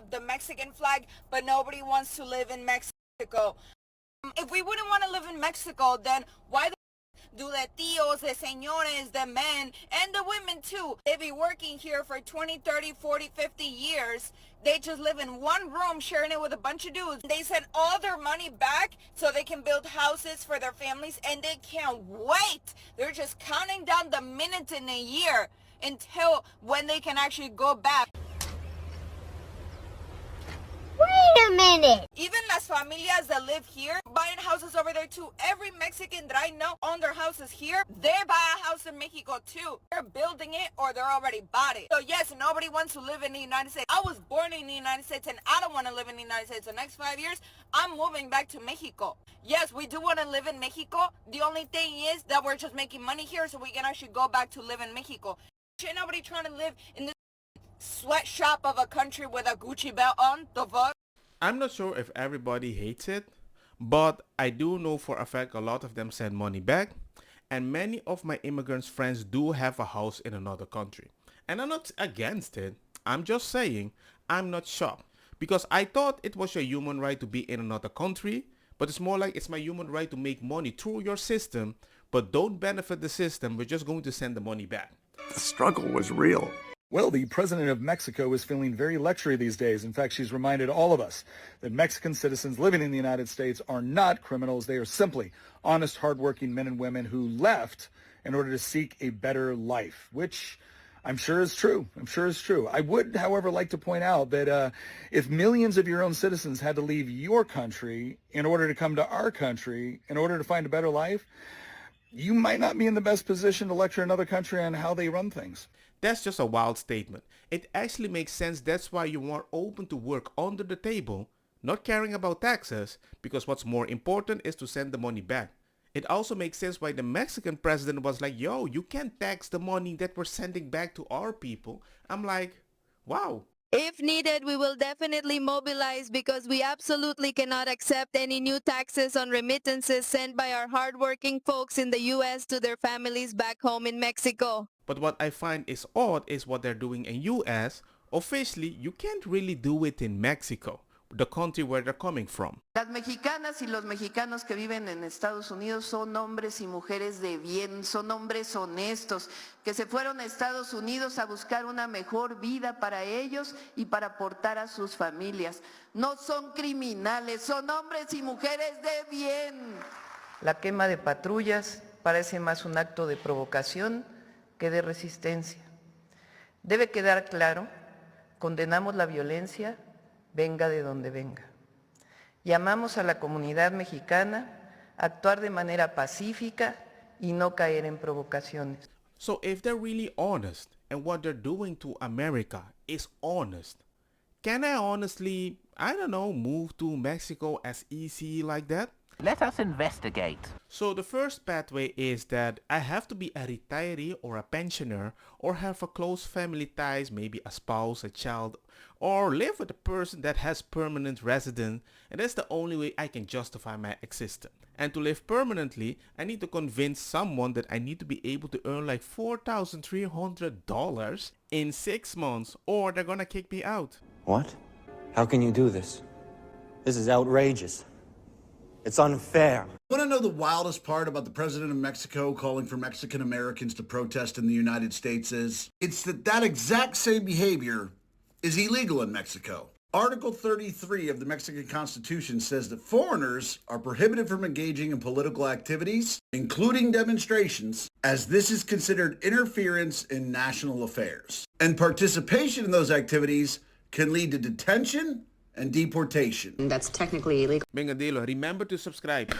have the Mexican flag, but nobody wants to live in Mexico. If we wouldn't want to live in Mexico, then why do the tios, the señores, the men, and the women too? They be working here for 20, 30, 40, 50 years. They just live in one room sharing it with a bunch of dudes. They send all their money back so they can build houses for their families, and they can't wait. They're just counting down the minutes in a year until when they can actually go back. Wait a minute. Even las familias that live here, buying houses over there too. Every Mexican that I know own their houses here. They buy a house in Mexico too. They're building it or they're already bought it. So yes, nobody wants to live in the United States. I was born in the United States and I don't want to live in the United States. The next 5 years, I'm moving back to Mexico. Yes, we do want to live in Mexico. The only thing is that we're just making money here so we can actually go back to live in Mexico. Ain't nobody trying to live in this sweatshop of a country with a Gucci belt on. The fuck? I'm not sure if everybody hates it, but I do know for a fact a lot of them send money back, and many of my immigrants friends do have a house in another country. And I'm not against it, I'm just saying I'm not shocked, because I thought it was your human right to be in another country, but it's more like it's my human right to make money through your system, but don't benefit the system, we're just going to send the money back. The struggle was real. Well, the president of Mexico is feeling very lectury these days. In fact, she's reminded all of us that Mexican citizens living in the United States are not criminals. They are simply honest, hardworking men and women who left in order to seek a better life, which I'm sure is true. I would, however, like to point out that if millions of your own citizens had to leave your country in order to come to our country, in order to find a better life, you might not be in the best position to lecture another country on how they run things. That's just a wild statement. It actually makes sense. That's why you are open to work under the table, not caring about taxes, because what's more important is to send the money back. It also makes sense why the Mexican president was like, yo, you can't tax the money that we're sending back to our people. I'm like, wow. If needed, we will definitely mobilize because we absolutely cannot accept any new taxes on remittances sent by our hardworking folks in the U.S. to their families back home in Mexico. But what I find is odd is what they're doing in U.S. Officially, you can't really do it in Mexico, the country where they're coming from. Las mexicanas y los mexicanos que viven en Estados Unidos son hombres y mujeres de bien, son hombres honestos, que se fueron a Estados Unidos a buscar una mejor vida para ellos y para aportar a sus familias. No son criminales, son hombres y mujeres de bien. La quema de patrullas parece más un acto de provocación que de resistencia. Debe quedar claro, condenamos la violencia, venga de donde venga. Llamamos a la comunidad mexicana a actuar de manera pacífica y no caer en provocaciones. So if they're really honest and what they're doing to America is honest, can I honestly, I don't know, move to Mexico as easy like that? Let us investigate. So the first pathway is that I have to be a retiree or a pensioner or have a close family ties, maybe a spouse, a child, or live with a person that has permanent residence, and that's the only way I can justify my existence. And to live permanently, I need to convince someone that I need to be able to earn like $4,300 in 6 months or they're gonna kick me out. What? How can you do this? This is outrageous. It's unfair. Want to know the wildest part about the president of Mexico calling for Mexican Americans to protest in the United States is? It's that exact same behavior is illegal in Mexico. Article 33 of the Mexican Constitution says that foreigners are prohibited from engaging in political activities, including demonstrations, as this is considered interference in national affairs. And participation in those activities can lead to detention and deportation. That's technically illegal. Venga, dilo. Remember to subscribe.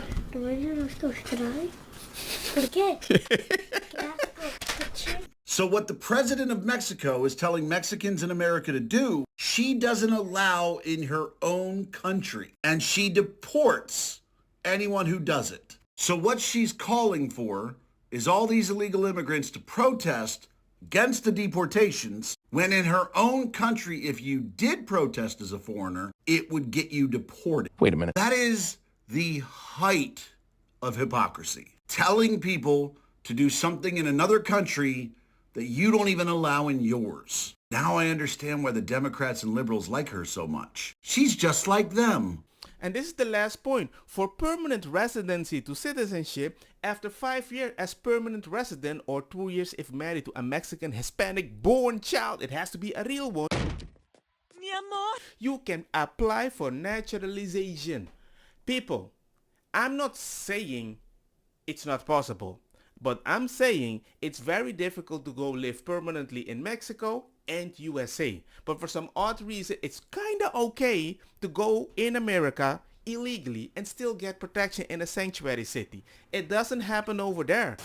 So what the president of Mexico is telling Mexicans in America to do, she doesn't allow in her own country. And she deports anyone who does it. So what she's calling for is all these illegal immigrants to protest against the deportations, when in her own country, if you did protest as a foreigner, it would get you deported. Wait a minute. That is the height of hypocrisy. Telling people to do something in another country that you don't even allow in yours. Now I understand why the Democrats and liberals like her so much. She's just like them. And this is the last point. For permanent residency to citizenship, after 5 years as permanent resident or 2 years if married to a Mexican Hispanic born child, it has to be a real one, you can apply for naturalization. People, I'm not saying it's not possible, but I'm saying it's very difficult to go live permanently in Mexico and USA. But for some odd reason, it's kinda okay to go in America illegally and still get protection in a sanctuary city. It doesn't happen over there.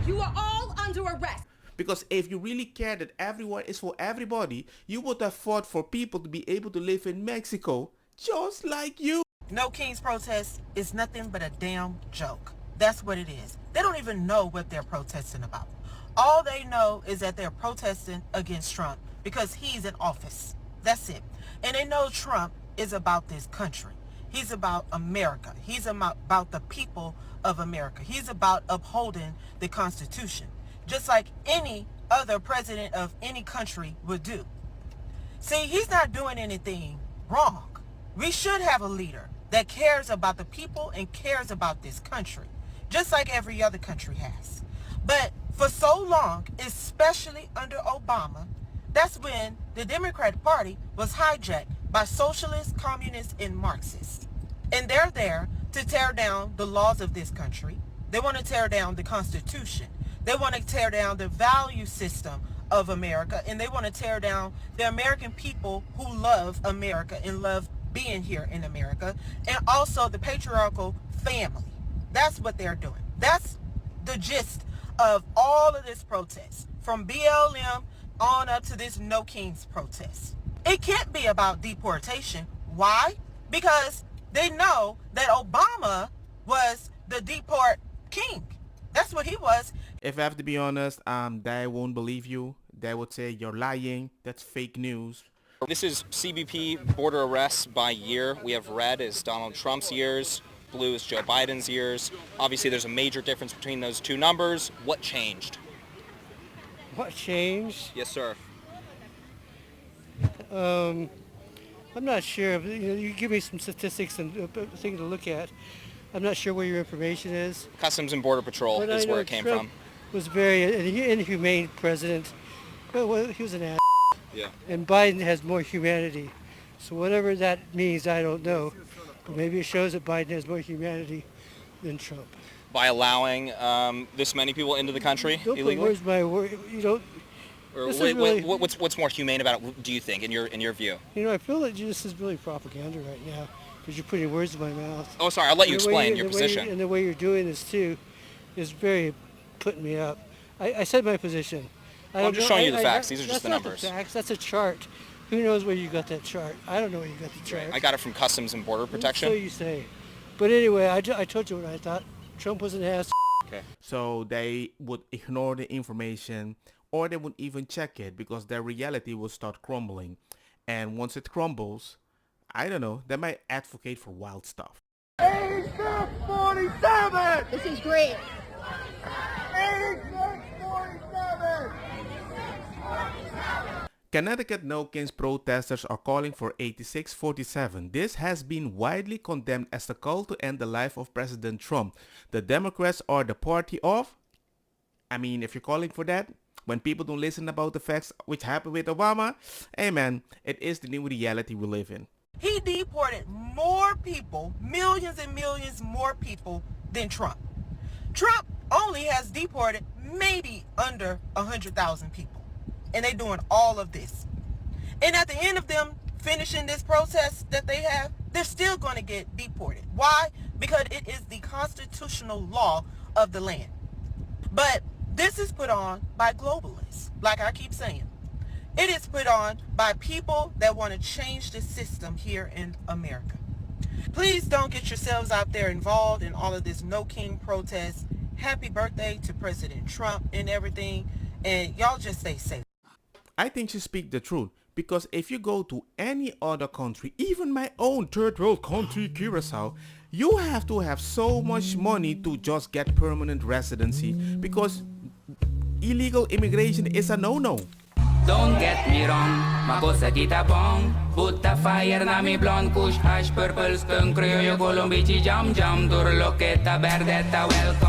You are all under arrest. Because if you really care that everyone is for everybody, you would have fought for people to be able to live in Mexico just like you. No King's protest is nothing but a damn joke. That's what it is. They don't even know what they're protesting about. All they know is that they're protesting against Trump because he's in office. That's it. And they know Trump is about this country. He's about America. He's about the people of America. He's about upholding the Constitution, just like any other president of any country would do. See, he's not doing anything wrong. We should have a leader that cares about the people and cares about this country, just like every other country has. But for so long, especially under Obama, that's when the Democratic Party was hijacked by socialists, communists, and Marxists. And they're there to tear down the laws of this country. They want to tear down the Constitution. They want to tear down the value system of America, and they want to tear down the American people who love America and love being here in America, and also the patriarchal family. That's what they're doing. That's the gist of all of this protest, from BLM on up to this No Kings protest. It can't be about deportation. Why? Because they know that Obama was the deport king. That's what he was. If I have to be honest, they won't believe you. They would say you're lying. That's fake news. This is CBP border arrests by year. We have red is Donald Trump's years, blue is Joe Biden's years. Obviously, there's a major difference between those two numbers. What changed? What changed? Yes, sir. I'm not sure. You give me some statistics and things to look at. I'm not sure where your information is. Customs and Border Patrol But is I know where it came Trump from. was very inhumane president. Well, he was an ass. Yeah. And Biden has more humanity. So whatever that means, I don't know. But maybe it shows that Biden has more humanity than Trump. By allowing this many people into the country Don't illegally? put words in my word. You don't. Or This is wait, really- what's more humane about it, do you think, in your view? I feel that this is really propaganda right now because you're putting words in my mouth. Oh, sorry, I'll let you And the way explain your position. And the way you're doing this too is very putting me up. I said my position. I'm just showing you the facts. These are just the numbers. That's not the facts. That's a chart. Who knows where you got that chart? I don't know where you got the chart. I got it from Customs and Border Protection. So you say. But anyway, I told you what I thought. Trump was an ass. Okay. So they would ignore the information, or they would even check it because their reality will start crumbling. And once it crumbles, I don't know, they might advocate for wild stuff. 8647! This is great. 8647! Connecticut No Kings protesters are calling for 8647. This has been widely condemned as a call to end the life of President Trump. The Democrats are the party of, if you're calling for that, when people don't listen about the facts which happened with Obama, hey man, it is the new reality we live in. He deported more people, millions and millions more people than Trump. Trump only has deported maybe under 100,000 people. And they're doing all of this. And at the end of them finishing this protest that they have, they're still going to get deported. Why? Because it is the constitutional law of the land. But this is put on by globalists, like I keep saying. It is put on by people that want to change the system here in America. Please don't get yourselves out there involved in all of this No King protest. Happy birthday to President Trump and everything. And y'all just stay safe. I think you speak the truth, because if you go to any other country, even my own third world country, Curacao, you have to have so much money to just get permanent residency, because illegal immigration is a no-no. Don't get me wrong, ma cosa tita bong. Butta fire na mi blonde, kush hash, purple skunk, criollo, colombici, jam jam, turlochetta, berdetta, welcome.